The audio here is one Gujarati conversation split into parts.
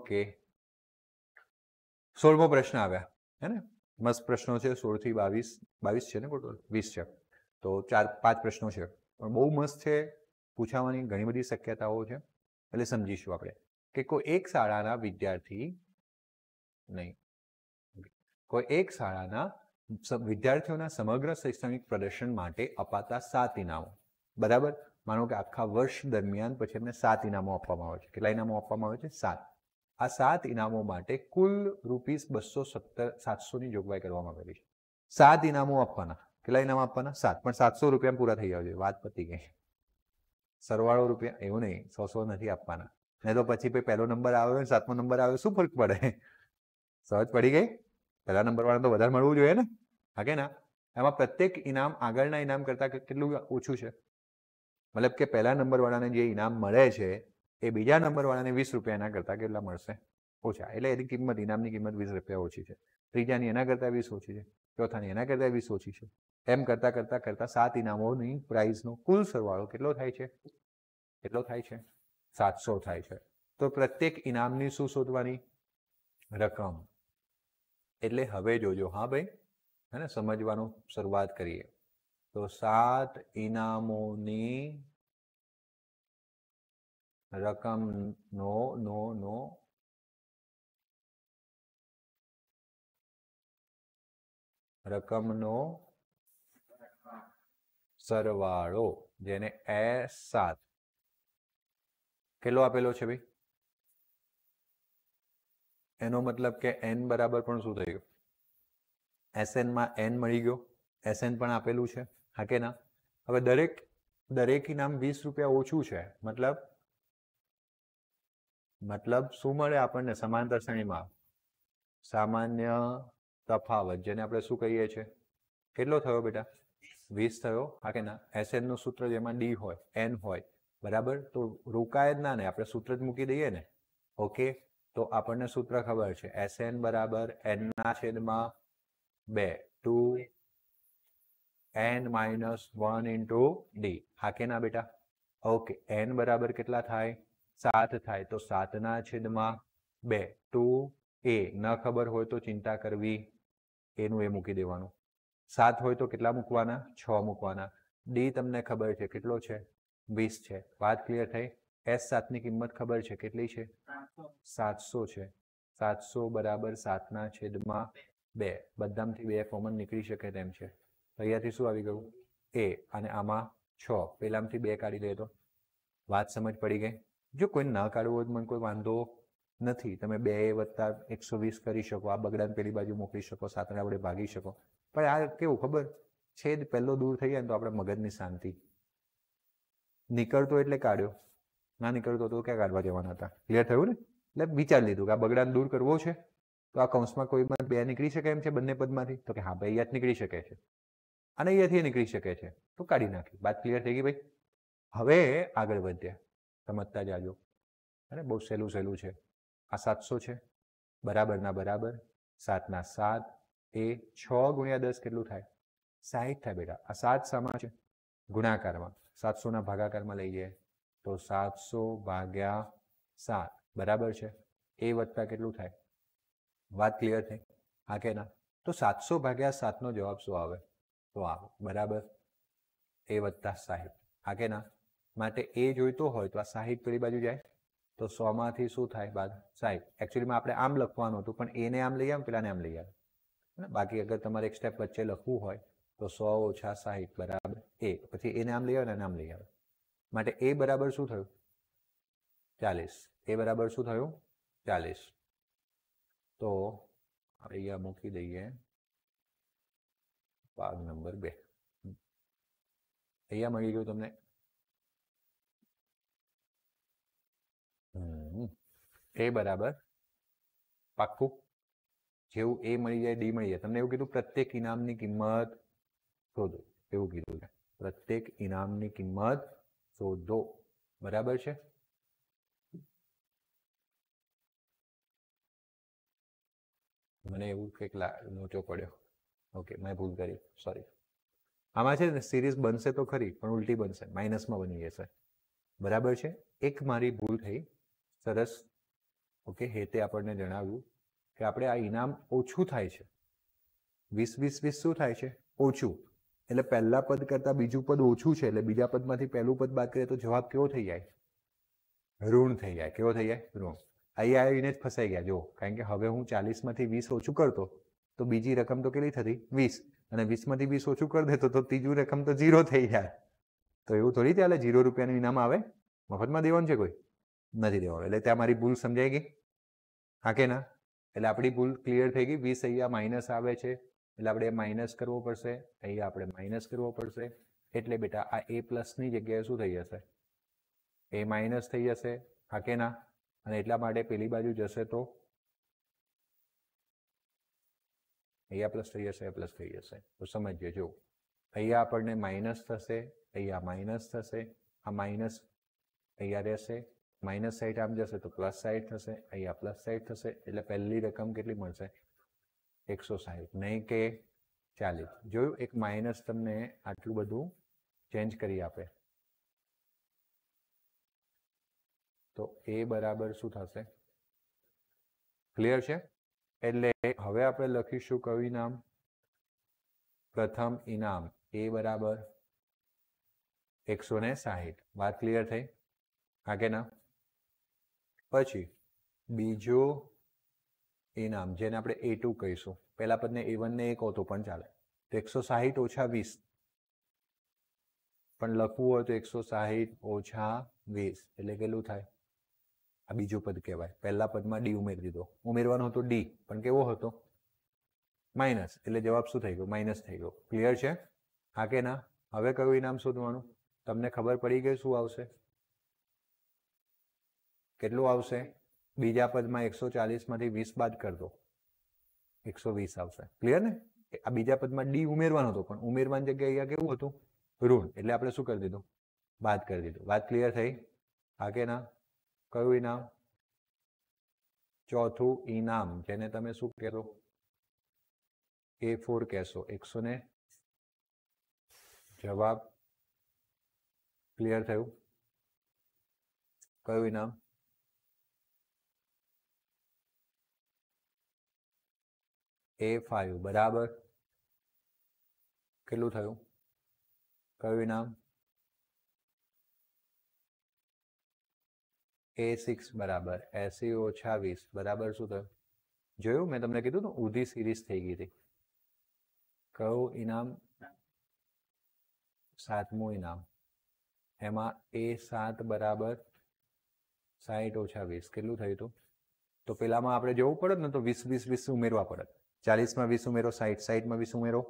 ઓકે 16મો પ્રશ્ન આવ્યા હે ને મસ્ત પ્રશ્નો છે 16 થી 22 છે ને ટોટલ 20 છે તો 4-5 પ્રશ્નો છે પણ બહુ મસ્ત છે પૂછાવાની ઘણી બધી શક્યતાઓ છે એટલે સમજીશું આપણે કે કોઈ એક શાળાના વિદ્યાર્થી નહીં કોઈ એક શાળાના વિદ્યાર્થીઓના સમગ્ર શૈક્ષણિક પ્રદર્શન માટે અપાતા 7 ઇનામો બરાબર માનો કે આખા વર્ષ દરમિયાન પછી એમને 7 ઇનામો આપવામાં આવે છે કેટલા ઇનામો આપવામાં આવે છે 7 આ 7 ઇનામો માટે કુલ ₹217,700 ની જોગવાઈ કરવામાં આવેલી છે 7 ઇનામો આપવાના કેટલા ઇનામો આપવાના 7 પણ 700 રૂપિયા પૂરા થઈ જવા જોઈએ વાત પતી ગઈ સરવાળો રૂપિયા એવું નહીં 100 નથી આપવાના નહીં તો પછી પહેલો નંબર આવ્યો 7મો નંબર આવ્યો શું ફરક પડે સહજ પડી ગઈ પહેલા નંબર વાળા તો વધારે મળવું જોઈએ ને હા કે ના એમાં પ્રત્યેક ઇનામ આગળના ઇનામ કરતાં કેટલું ઓછું છે મતલબ કે પહેલા નંબર વાળાને જે ઇનામ મળે છે એ બીજા નંબર વાળાને 20 રૂપિયા એના કરતાં કેટલા મળશે ઓછા એટલે એની કિંમત ઇનામની કિંમત 20 રૂપિયા ઓછી છે ત્રીજાની એના કરતાં 20 ઓછી છે ચોથાની એના કરતાં 20 ઓછી છે એમ કરતાં 7 ઇનામોની પ્રાઇઝનો કુલ સરવાળો કેટલો થાય છે 700 થાય છે તો પ્રત્યેક ઇનામની શું શોધવાની રકમ એટલે હવે જોજો હા ભાઈ હે ને સમજવાનું શરૂઆત કરીએ તો 7 ઇનામોની રકમનો સરવાળો જેને S7 કેટલો આપેલો છે ભાઈ એનો મતલબ કે n બરાબર પણ શું થઈ ગયું SN માં n મળી ગયો SN પણ આપેલું છે હા કે ના હવે દરેક ઇનામ 20 રૂપિયા ઓછું છે મતલબ શું મળે આપણને સમાંતર શ્રેણીમાં સામાન્ય તફાવત જેને આપણે શું કહીએ છીએ કેટલો થયો બેટા 20 થયો હા કે ના SN નું સૂત્ર જેમાં d હોય n હોય બરાબર તો રોકાય જ ના ને આપણે સૂત્ર જ મૂકી દઈએ ને ઓકે તો આપણને સૂત્ર ખબર છે SN બરાબર n/2 2n - 1 * d હા કે ના બેટા ઓકે n બરાબર કેટલા થાય 7 થાય તો 7/2 2a ન ખબર હોય તો ચિંતા કરવી એનું એ મૂકી દેવાનું 7 હોય તો કેટલા મૂકવાના 6 મૂકવાના d તમને ખબર છે કેટલો છે 20 છે વાત ક્લિયર થઈ S7 ની કિંમત ખબર છે કેટલી છે 700 છે 700 બરાબર 7/2 બધામાંથી 2 કોમન નીકળી શકે તેમ છે અહીંયાથી શું આવી ગયું a અને આમાં 6 પેલામાંથી 2 કાઢી દે તો વાત સમજ પડી ગઈ જો કોઈ ના કાઢવું હોય તો મને કોઈ વાંધો નથી તમે 2 + 120 કરી શકો આ બગડાને પેલી બાજુ મોકલી શકો 7 ને આપણે ભાગી શકો પણ આ કેવું ખબર છેદ પહેલો દૂર થઈ જાય ને તો આપણે મગજની શાંતિ નીકળતો એટલે કાઢ્યો ના નીકળતો તો ક્યાં કાઢવા જવાના હતા ક્લિયર થયું ને એટલે વિચાર લીધું કે આ બગડાને દૂર કરવો છે તો આ કૌંસમાં કોઈમાં 2 નીકળી શકે એમ છે બંને પદમાંથી તો કે હા ભાઈ અહીંયા જ નીકળી શકે છે અને અહીંયાથી નીકળી શકે છે તો કાઢી નાખી વાત ક્લિયર થઈ ગઈ ભાઈ હવે આગળ વધ્યા સમજતા જાજો અરે બહુ સહેલું છે આ 700 છે બરાબરના બરાબર 7 ના 7 એ 6 × 10 કેટલું થાય 60 થાય બેટા આ 7 સામા છે ગુણાકારમાં 700 ના ભાગાકારમાં લઈ જઈએ તો 700/7 બરાબર છે એ વત્તા કેટલું થાય વાત ક્લિયર થઈ હા કે ના તો 700/7 નો જવાબ શું આવે તો આવે બરાબર એ વત્તા 60 હા કે ના માટે એ જોઈતો હોય તો આ 60 પેલી બાજુ જાય તો 100 માંથી શું થાય બાદ 60 એકચ્યુઅલીમાં આપણે આમ લખવાનું હતું પણ એને આમ લઈ આવે પેલાને આમ લઈ આવે બાકી અગર તમારે એક સ્ટેપ વચ્ચે લખવું હોય તો 100 - 60 બરાબર a પછી એને આમ લઈ આવે ને આમ લઈ આવે માટે a બરાબર શું થયું 40 a બરાબર શું થયું 40 તો અહીંયા મૂકી દઈએ ભાગ નંબર 2 અહીંયા મળી ગયું તમને a બરાબર પાક્કું જેવું a મળી જાય d મળી જાય તમને એવું કીધું પ્રત્યેક ઇનામની કિંમત શોધો એવું કીધું છે પ્રત્યેક ઇનામની કિંમત શોધો બરાબર છે મને એવું કંઈક નોચો પડ્યો ઓકે મેં ભૂલ કરી સોરી આમાં છે ને સિરીઝ બનશે તો ખરી પણ ઉલટી બનશે માઇનસમાં બની જશે બરાબર છે એક મારી ભૂલ થઈ સરસ ઓકે, હેતે આપણને જણાવ્યું કે આપણે આ ઇનામ ઓછું થાય છે. 20 શું થાય છે? ઓછું. એટલે પહેલા પદ કરતા બીજું પદ ઓછું છે, એટલે બીજા પદમાંથી પહેલું પદ બાદ કરીએ તો જવાબ કેવો થઈ જાય? ઋણ થઈ જાય. કેવો થઈ જાય? ઋણ. અહીંયા આવીને જ ફસાઈ ગયા જો, કારણ કે હવે હું 40માંથી 20 ઓછું કરતો તો બીજી રકમ તો કેટલી થતી? 20. અને 20માંથી 20 ઓછું કરી દેતો તો ત્રીજું રકમ તો 0 થઈ જાય. તો એવું થોડી ચાલે 0 રૂપિયાનું ઇનામ આવે? મફતમાં દેવાનું છે કોઈ? નથી દેવાનું. એટલે ત્યાં મારી ભૂલ સમજાઈ ગઈ? હા કે ના? એટલે આપણી ભૂલ ક્લિયર થઈ ગઈ. 20 અહીંયા માઇનસ આવે છે એટલે આપણે માઇનસ કરવો પડશે, અહીંયા આપણે માઇનસ કરવો પડશે. એટલે બેટા આ a પ્લસની જગ્યાએ શું થઈ જશે? એ માઇનસ થઈ જશે. હા કે ના? અને એટલા માટે પેલી બાજુ જશે તો અહીંયા પ્લસ થઈ જશે, પ્લસ થઈ જશે. તો સમજીએ જો, અહીંયા આપણને માઇનસ થશે, અહીંયા માઇનસ થશે, આ માઇનસ અહીંયા રહેશે, માઇનસ સાઈડ આમ જશે તો પ્લસ સાઈડ થશે, અહીંયા પ્લસ સાઈડ થશે. એટલે પહેલી રકમ કેટલી મળશે? 160, નહીં કે 40. જોયું, એક માઇનસ તમને આટલું બધું ચેન્જ કરી આપે. તો એ બરાબર શું થશે? ક્લિયર છે? એટલે હવે આપણે લખીશું કયું ઇનામ? પ્રથમ ઇનામ એ બરાબર 160. વાત ક્લિયર થઈ? હા કે ના? પછી બીજો ઇનામ જેને આપણે A2 કહીશું. પહેલા પદને A1 ને 1 હોતો પણ ચાલે. તો 160 ઓછા 20 પણ લખવું હોય તો 160 ઓછા 20 એટલે કેટલું થાય? આ બીજું પદ કહેવાય. પહેલા પદમાં ડી ઉમેરી દીધો. ઉમેરવાનો હતો ડી, પણ કેવો હતો? માઇનસ. એટલે જવાબ શું થઈ ગયો? માઇનસ થઈ ગયો. ક્લિયર છે? હા કે ના? હવે કયું ઇનામ શોધવાનું? તમને ખબર પડી ગઈ શું આવશે? કેટલું આવશે? બીજા પદમાં 140માંથી 20 બાદ કર દો, 120 આવશે. ક્લિયર ને? આ બીજા પદમાં ડી ઉમેરવાનો હતો પણ ઉમેરવાની જગ્યાએ અહીંયા કેવું હતું? ઋણ. એટલે આપણે શું કરી દીધું? બાદ કરી દીધું. વાત ક્લિયર થઈ? હા કે ના? કયું ઇનામ? ચોથું ઇનામ, જેને તમે શું કહેશો? A4 કહેશો. 100 ને જવાબ ક્લિયર થયું? કયું ઇનામ? A5 બરાબર કેટલું થયું? કયું ઇનામ? A6 બરાબર 80 ઓછા 20 બરાબર શું થયું? જોયું, મેં તમને કીધું ને ઊંધી સિરીઝ થઈ ગઈ હતી. કયું ઇનામ? સાતમું ઇનામ. એમાં A7 બરાબર 60 ઓછા 20 કેટલું થયું હતું? તો પેલામાં આપણે જવું પડે ને તો 20 20 ઉમેરવા પડે. 40માં 20 ઉમેરો 60, 60માં 20 ઉમેરો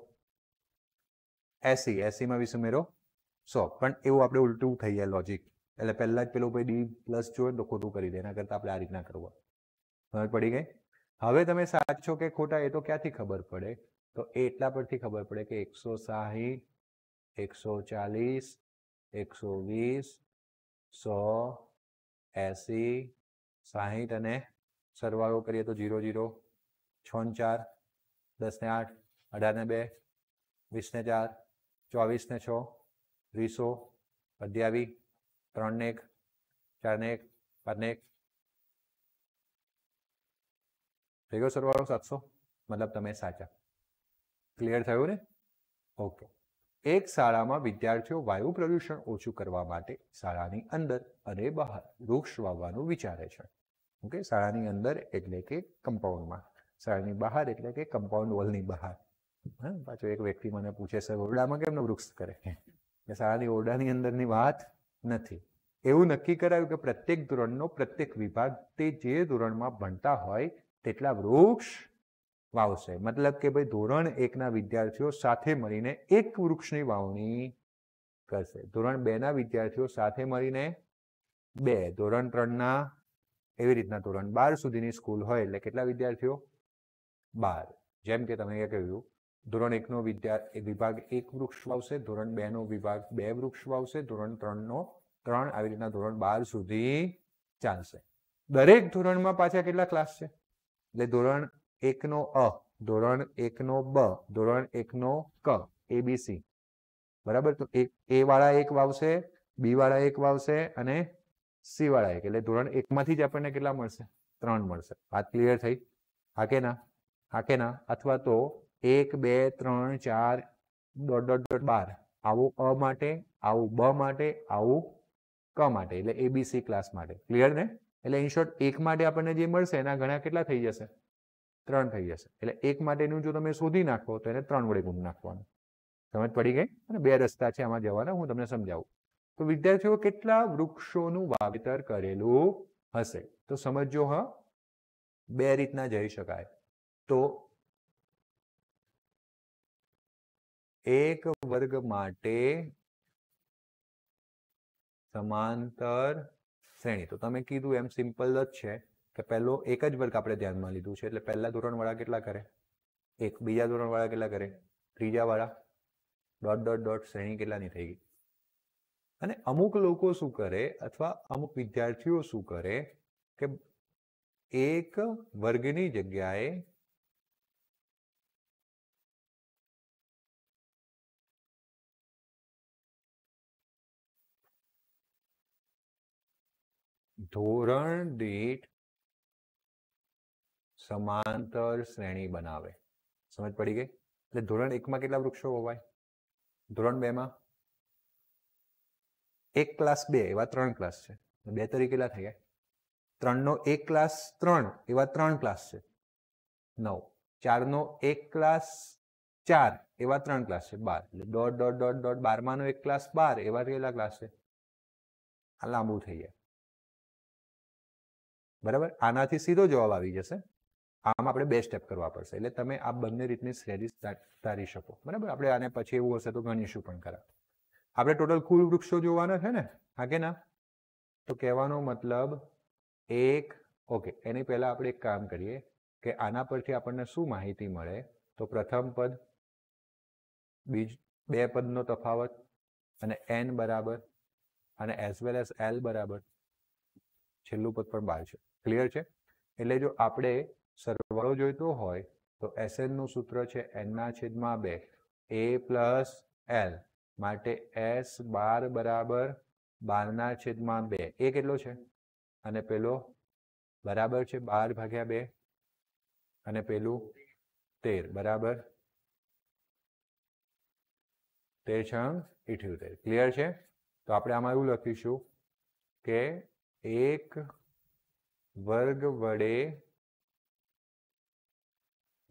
80, 80માં 20 ઉમેરો 100. પણ એવું આપણે ઉલટું થઈ જાય લોજિક. એટલે પહેલા જ પેલો ભાઈ ડી પ્લસ જોઈએ તો ખોટું કરી દે. એના કરતાં આપણે આ રીતના કરવું. સમજ પડી ગઈ? હવે તમે સાચો કે ખોટા એ તો ક્યાંથી ખબર પડે? તો એ એટલા પરથી ખબર પડે કે 160, 140, 120, 100, 80, 60 અને સરવાળો કરીએ તો 0 0, 6 ને 4, 10 ને 8, 18 ને 2, 20 ને 4, 24 ને 6, 20, 28, 3 ને 1, 4 ને 1, 5 ને 1. થઈ ગયો સરવાળો 700? મતલબ તમે સાચા. ક્લિયર થયું ને? ઓકે. એક શાળામાં વિદ્યાર્થીઓ વાયુ પ્રદૂષણ ઓછું કરવા માટે શાળાની અંદર અને બહાર વૃક્ષ વાવવાનું વિચારે છે. ઓકે, શાળાની અંદર એટલે કે કમ્પાઉન્ડમાં, શાળાની બહાર એટલે કે કમ્પાઉન્ડ વોલની બહાર. હા, પાછો એક વ્યક્તિ મને પૂછે સર ઓરડામાં કેમનો વૃક્ષ કરે? કે શાળાની ઓરડાની અંદરની વાત નથી. એવું નક્કી કરાયું કે પ્રત્યેક ધોરણનો પ્રત્યેક વિભાગ તે જે ધોરણમાં ભણતા હોય તેટલા વૃક્ષ વાવશે. મતલબ કે ભાઈ ધોરણ 1ના વિદ્યાર્થીઓ સાથે મળીને એક વૃક્ષની વાવણી કરશે. ધોરણ 2ના વિદ્યાર્થીઓ સાથે મળીને 2, ધોરણ 3ના એવી રીતના ધોરણ 12 સુધીની સ્કૂલ હોય એટલે કેટલા વિદ્યાર્થીઓ? 12. જેમ કે તમે એ કહ્યું ધોરણ 1નો વિભાગ 1 વૃક્ષ વાવશે, ધોરણ 2નો વિભાગ 2 વૃક્ષ વાવશે, ધોરણ 3નો 3, આવી રીતના ધોરણ 12 સુધી ચાલશે. દરેક ધોરણમાં પાછા કેટલા ક્લાસ છે? એટલે ધોરણ 1નો અ, ધોરણ 1નો બ, ધોરણ 1નો ક, ABC. બરાબર? તો A વાળા 1 વાવશે, B વાળા 1 વાવશે અને C વાળા 1. એટલે ધોરણ 1માંથી જ આપણને કેટલા મળશે? 3 મળશે. વાત ક્લિયર થઈ? હા કે ના? અથવા તો 1 2 3 4 ડોટ ડોટ ડોટ 12 આવું અ માટે, આવું બ માટે, આવું ક માટે, એટલે એબીસી ક્લાસ માટે. ક્લિયર ને? એટલે ઇન શોર્ટ 1 માટે આપણને જે મળશે એના ઘણા કેટલા થઈ જશે? 3 થઈ જશે. એટલે 1 માટેનું જો તમે શોધી નાખો તો એને 3 વડે ગુણ નાખવાનું. સમજ પડી ગઈ? અને 2 રસ્તા છે આમાં જવાના, હું તમને સમજાવું. તો વિદ્યાર્થીઓ કેટલા વૃક્ષોનું વાવેતર કરેલું હશે? તો સમજો. હા, 2 રીતના જઈ શકાય. તો એક વર્ગ માટે સમાંતર શ્રેણી. તો તમે કીધું એમ સિમ્પલ જ છે કે પહેલો એક જ વર્ગ આપણે ધ્યાનમાં લીધું છે, એટલે પહેલા ધોરણવાળા કેટલા કરે? 1. બીજા ધોરણવાળા કેટલા કરે? ત્રીજા વાળા ડોટ ડોટ ડોટ શ્રેણી કેટલાની થઈ ગઈ? અને અમુક લોકો શું કરે, અથવા અમુક વિદ્યાર્થીઓ શું કરે કે એક વર્ગની જગ્યાએ ધોરણ દીઠ સમાંતર શ્રેણી બનાવે. સમજ પડી ગઈ? એટલે ધોરણ 1 માં કેટલા વૃક્ષો હોવાય? ધોરણ 2 માં 1 ક્લાસ 2 એવા 3 ક્લાસ છે. 2 તરીકે કેટલા થઈ ગયા? 3 નો 1 ક્લાસ 3 એવા 3 ક્લાસ છે 9. 4 નો 1 ક્લાસ 4 એવા 3 ક્લાસ છે 12. એટલે ડોટ ડોટ ડોટ ડોટ 12 નો 1 ક્લાસ 12 એવા કેટલા ક્લાસ છે? આ લાંબુ થઈ જાય. બરાબર? આનાથી સીધો જવાબ આવી જશે. આમાં આપણે 2 સ્ટેપ કરવા પડશે. એટલે તમે આ બંને રીતની શ્રેણી તારી શકો. બરાબર? આપણે આને પછી એવું હશે તો ગણીશું પણ ખરા. આપણે ટોટલ કુલ વૃક્ષો જોવાના છે ને? હા કે ના? તો કહેવાનો મતલબ 1. ઓકે, એની પહેલા આપણે એક કામ કરીએ કે આના પરથી આપણને શું માહિતી મળે? તો પ્રથમ પદ, 2 પદનો તફાવત, અને n બરાબર, અને એઝ વેલ એઝ l બરાબર, છેલ્લું પદ પણ 12 છે. ક્લિયર છે? એટલે જો આપણે સરવાળો જોઈતો હોય તો SN નું સૂત્ર છે n/2 a પ્લસ l, માટે S12 બરાબર 12/2. એ કેટલો છે? અને પેલો બરાબર છે 12/2, અને પેલું 13 બરાબર 13×78. ક્લિયર છે? તો આપણે આમાં એવું લખીશું કે એક વર્ગ વડે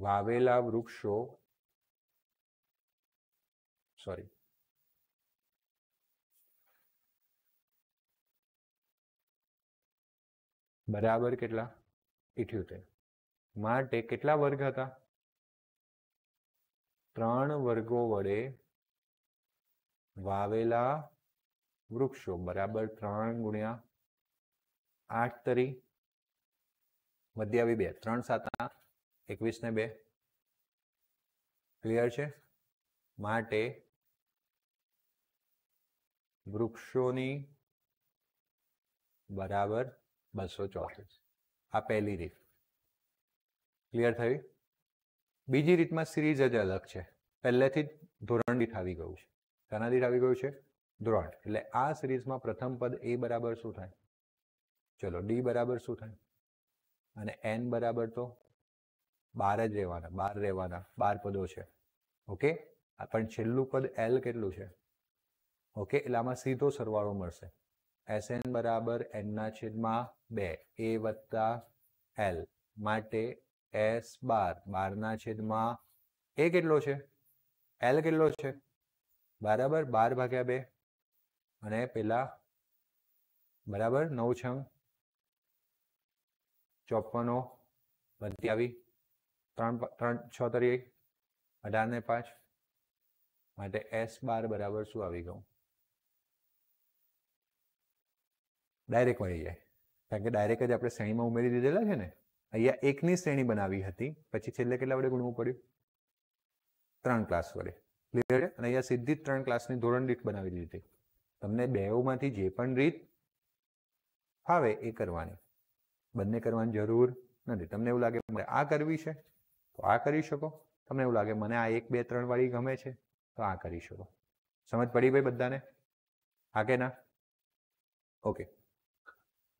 વાવેલા વૃક્ષો, બરાબર કેટલા? 78. માટે કેટલા વર્ગ હતા? 3 વર્ગો વડે વાવેલા વૃક્ષો બરાબર 3 ગુણ્યા 8 તરી મધ્યાવી 2. 3 7 21 ને 2. ક્લિયર છે? માટે વૃક્ષોની બરાબર 234. આ પહેલી રીત. ક્લિયર થયું? બીજી રીતમાં સિરીઝ જ અલગ છે. પહેલેથી જ ધોરણ દીઠ આવી ગયું છે. શાના દીઠ આવી ગયું છે? ધોરણ. એટલે આ સિરીઝમાં પ્રથમ પદ a બરાબર શું થાય? ચલો, d બરાબર શું થાય? અને n બરાબર તો 12 જ રહેવાના, 12 રહેવાના, 12 પદો છે. ઓકે? પણ છેલ્લું પદ l કેટલું છે? ઓકે, એટલે આમાં સીધો સરવાળો મળશે. SN બરાબર n/2 a વત્તા l, માટે S12 એ કેટલો છે? l કેટલો છે? બરાબર 12/2, અને પેલા બરાબર 9×54 મધ્યાવી 3 6 તરી 18 ને 5, માટે S12 બરાબર શું આવી ગયું? ડાયરેક્ટ મળી જાય, કારણ કે ડાયરેક્ટ જ આપણે શ્રેણીમાં ઉમેરી દીધેલા છે ને. અહીંયા એકની શ્રેણી બનાવી હતી, પછી છેલ્લે કેટલા વડે ગુણવું પડ્યું? 3 ક્લાસ વડે. ક્લિયર? અને અહીંયા સીધી 3 ક્લાસની ધોરણ દીઠ બનાવી દીધી. તમને બેઉમાંથી જે પણ રીત ફાવે એ કરવાની, બંને કરવાની જરૂર નથી. તમને એવું લાગે મારે આ કરવી છે તો આ કરી શકો. તમને એવું લાગે મને આ 1 2 3 વાળી ગમે છે તો આ કરી શકો. સમજ પડી ભાઈ બધાને? હા કે ના? ઓકે.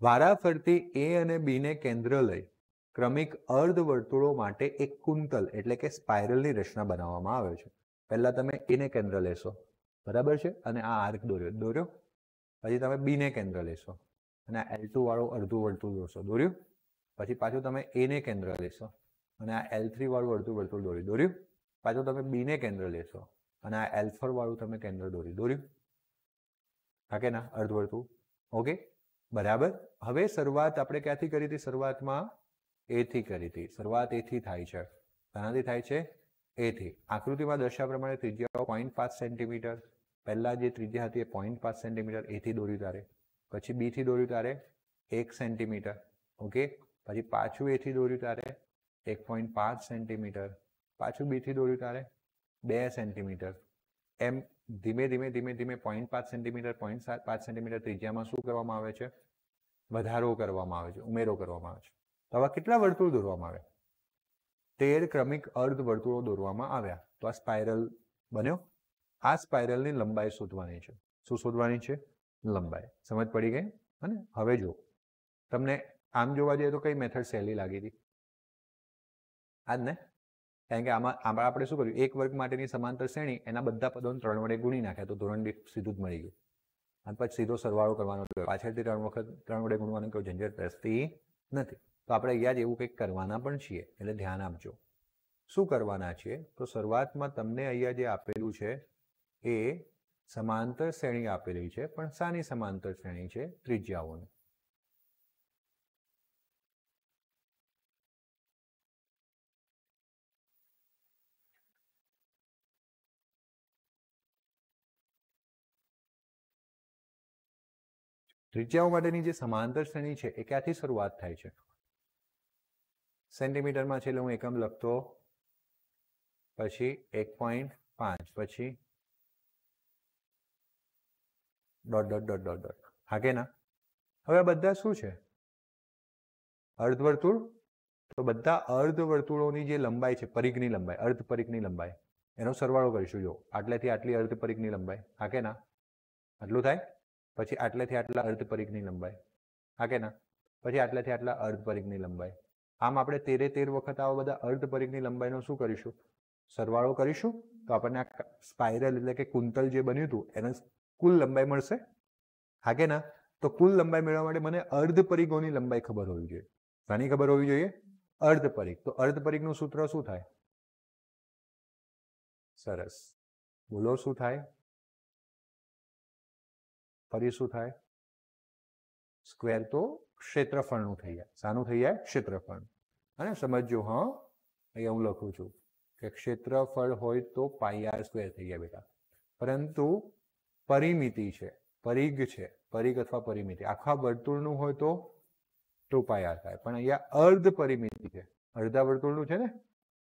વારાફરતી એ અને બી ને કેન્દ્ર લઈ ક્રમિક અર્ધવર્તુળો માટે એક કુંતલ એટલે કે સ્પાઇરલની રચના બનાવવામાં આવે છે. પહેલા તમે એને કેન્દ્ર લેશો, બરાબર છે, અને આ આર્ક દોર્યો. પછી તમે બી ને કેન્દ્ર લેશો અને આ L2 વાળું અડધું વર્તુળ દોરશો, દોર્યું. પછી પાછું તમે એ ને કેન્દ્ર લેશો અને આ L3 વાળું અડધું વર્તુળ દોર્યું. પાછું તમે બી ને કેન્દ્ર લેશો અને આ L4 વાળું તમે કેન્દ્ર દોર્યું. હા કે ના, અર્ધવર્તુળ. ઓકે, બરાબર. હવે શરૂઆત આપણે ક્યાંથી કરી હતી? શરૂઆતમાં એ થી કરી હતી. શરૂઆત એ થી થાય છે. શાનાથી થાય છે? એ થી. આકૃતિમાં દર્શાવ્યા પ્રમાણે ત્રિજ્યાઓ 0.5 સેન્ટીમીટર. પહેલા જે ત્રિજ્યા હતી એ 0.5 સેન્ટીમીટર એ થી દોર્યું તારે. પછી બી થી દોર્યું તારે 1 સેન્ટીમીટર. ઓકે, પછી પાછું એ થી દોર્યું તારે 1.5 સેન્ટીમીટર. પાછું બી થી દોર્યું તારે 2 સેન્ટીમીટર. એમ ધીમે ધીમે 0.5 સેન્ટીમીટર 0.5 સેન્ટીમીટર ત્રિજ્યામાં શું કરવામાં આવે છે? વધારો કરવામાં આવે છે, ઉમેરો કરવામાં આવે છે. તો આવા કેટલા વર્તુળ દોરવામાં આવ્યા? 13 ક્રમિક અર્ધવર્તુળો દોરવામાં આવ્યા. તો આ સ્પાઇરલ બન્યો. આ સ્પાઇરલની લંબાઈ શોધવાની છે. શું શોધવાની છે? લંબાઈ. સમજ પડી ગઈ? અને હવે જો તમને આમ જોવા જઈએ તો કઈ મેથડ સહેલી લાગી હતી? આજ ને? કારણ કે આમાં આપણે શું કર્યું? એક વર્ગ માટેની સમાંતર શ્રેણી એના બધા પદોને 3 વડે ગુણી નાખ્યા તો ધોરણ દીઠ સીધું જ મળી ગયું. અને પછી સીધો સરવાળો કરવાનો. પાછળથી 3 વખત 3 વડે ગુણવાની કોઈ ઝંઝટ રહેતી નથી. તો આપણે અહીંયા જ એવું કંઈક કરવાના પણ છીએ, એટલે ધ્યાન આપજો. શું કરવાના છીએ? તો શરૂઆતમાં તમને અહીંયા જે આપેલું છે એ સમાંતર શ્રેણી આપેલી છે, પણ શાની સમાંતર શ્રેણી છે? ત્રિજ્યાઓની. ત્રિજ્યાઓ માટેની જે સમાંતર શ્રેણી છે એ ક્યાંથી શરૂઆત થાય છે? સેન્ટીમીટરમાં છે એટલે હું એકમ લખતો, પછી 1.5, પછી dot dot dot dot dot. હા કે ના? હવે આ બધા શું છે? અર્ધવર્તુળ. તો બધા અર્ધવર્તુળોની જે લંબાઈ છે, પરિઘની લંબાઈ, અર્ધપરિઘની લંબાઈ, એનો સરવાળો કરીશું. જો આટલેથી આટલી અર્ધપરિઘની લંબાઈ, હા કે ના? આટલું થાય. પછી આટલેથી આટલા અર્ધપરિઘની લંબાઈ, હા કે ના? પછી આટલાથી આટલા અર્ધપરિઘની લંબાઈ. આમ આપણે 13 વખત આવા બધા અર્ધપરિઘની લંબાઈનો શું કરીશું? સરવાળો કરીશું. તો આપણને આ સ્પાઇરલ એટલે કે કુંતલ જે બન્યું હતું એને કુલ લંબાઈ મળશે, હા કે ના? તો કુલ લંબાઈ મેળવવા માટે મને અર્ધપરિઘોની લંબાઈ ખબર હોવી જોઈએ. શાની ખબર હોવી જોઈએ? અર્ધપરિઘ. તો અર્ધપરિઘનું સૂત્ર શું થાય? સરસ, બોલો શું થાય? ફરી શું થાય? સ્ક્વેર તો ક્ષેત્રફળનું થઈ જાય. શાનું થઈ જાય? ક્ષેત્રફળ. અને સમજો, હા, અહીંયા હું લખું છું કે ક્ષેત્રફળ હોય તો πr² થઈ જાય બેટા. પરંતુ પરિમિતિ છે, પરિઘ છે, પરિઘ અથવા પરિમિતિ આખા વર્તુળનું હોય તો 2πr થાય. પણ અહીંયા અર્ધ પરિમિતિ છે, અડધા વર્તુળનું છે ને,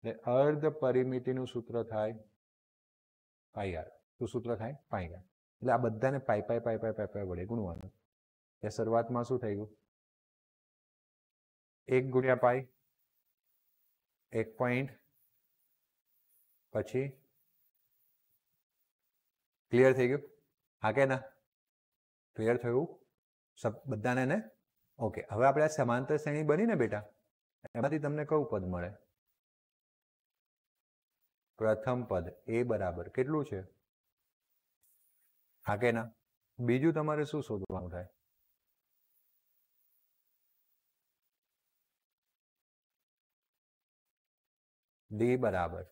એટલે અર્ધ પરિમિતિનું સૂત્ર થાય πr. શું સૂત્ર થાય? πr. એટલે આ બધાને પાઈ પાઈ પાઈ પાઈ પાઈ વડે ગુણવાનું. એ શરૂઆતમાં શું થઈ ગયું? 1 ગુણ્યા પાઈ, 1 પોઈન્ટ, પછી ક્લિયર થઈ ગયું? હા કે ના? ક્લિયર થયું બધાને ને? ઓકે, હવે આપણે આ સમાંતર શ્રેણી બની ને બેટા, એમાંથી તમને કયું પદ મળે? પ્રથમ પદ એ બરાબર કેટલું છે? હા કે ના? બીજું તમારે શું શોધવાનું થાય? ડી બરાબર.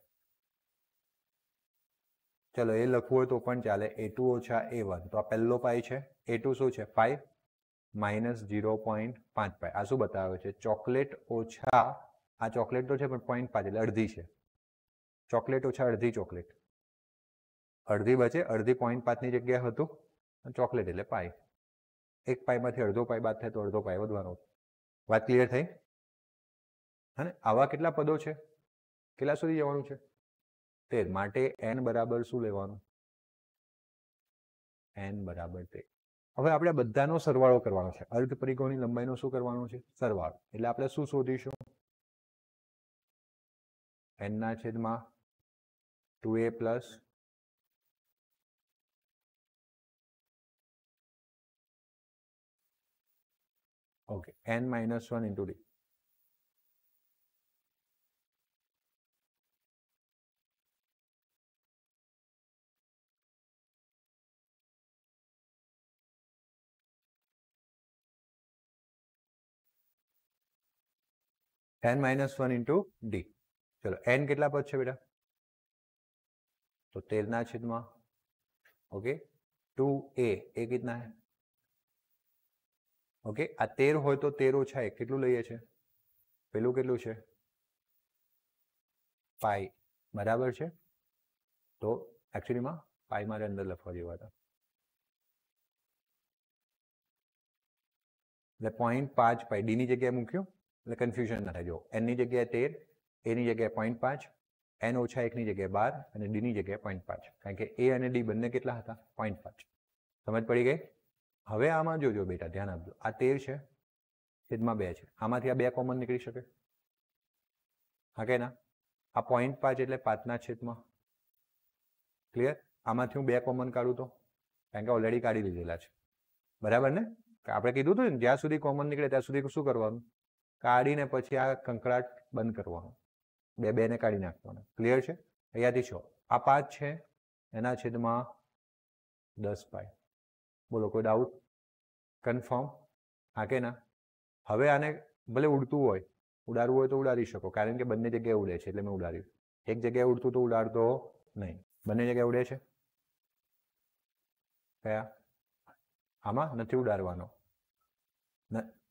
ચલો એ લખવું હોય તો પણ ચાલે. A2 ઓછા A1. તો આ પહેલો પાઈ છે. A2 શું છે? 5 માઇનસ 0.5 પાઈ. આ શું બતાવે છે? ચોકલેટ ઓછા, આ ચોકલેટ તો છે પણ 0.5 એટલે અડધી છે. ચોકલેટ ઓછા અડધી ચોકલેટ. અડધી બચે, અડધી 0.5 ની જગ્યાએ હતું. ચોકલેટ એટલે પાઈ. એક પાઈમાંથી અડધો પાઈ બાદ થાય તો અડધો પાઈ વધવાનો. વાત ક્લિયર થઈ? અને આવા કેટલા પદો છે? કેટલા સુધી જવાનું છે? 13. માટે n બરાબર શું લેવાનું? n બરાબર 13. હવે આપણે બધાનો સરવાળો કરવાનો છે. અર્ધપરિઘોની લંબાઈનો શું કરવાનો છે? સરવાળો. એટલે આપણે શું શોધીશું? n ના છેદમાં 2a plus okay n-1 into d. n-1 into d. ચલો n કેટલા પદ છે બેટા? तो 13 छेदમાં ओके 2a એ कितना है ओके आ 13 હોય તો 13 ઓછા 1 કેટલું લઈએ છે? પેલું કેટલું છે? પાઈ બરાબર છે. તો एक्चुअली માં પાઈ મારે અંદર લખવા જેવા હતા એટલે 0.5 પાઈ d ની જગ્યાએ મૂક્યો એટલે કન્ફ્યુઝન ના થાય. જો n ની જગ્યાએ 13 a ની જગ્યાએ 0.5 n ઓછા 1 ની જગ્યાએ 12 અને d ની જગ્યાએ 0.5 કારણ કે a અને d બંને કેટલા હતા? 0.5. સમજ પડી ગઈ? હવે આમાં જોજો બેટા ધ્યાન આપજો. આ 13 છે છેદમાં 2 છે. આમાંથી આ 2 કોમન નીકળી શકે? હા કે ના? આ 0.5 એટલે 5 ના છેદમાં ક્લિયર? આમાંથી હું 2 કોમન કાઢું તો કારણ કે ઓલરેડી કાઢી લીધેલા છે બરાબર ને? આપણે કીધું હતું ને જ્યાં સુધી કોમન નીકળે ત્યાં સુધી શું કરવાનું? કાઢીને પછી આ કંકરાટ બંધ કરવાનો. બે ને કાઢી નાખવાનો. ક્લિયર છે? અહીંયાથી છો આ 5 છે એના છેદમાં 10 પાઈ. બોલો કોઈ ડાઉટ? કન્ફર્મ? હા કે ના? હવે આને ભલે ઉડતું હોય ઉડાડવું હોય તો ઉડાડી શકો કારણ કે બંને જગ્યાએ ઉડે છે એટલે મેં ઉડાડ્યું. એક જગ્યાએ ઉડતું તો ઉડાડતો નહીં. બંને જગ્યાએ ઉડે છે. કયા? આમાં નથી ઉડાડવાનો.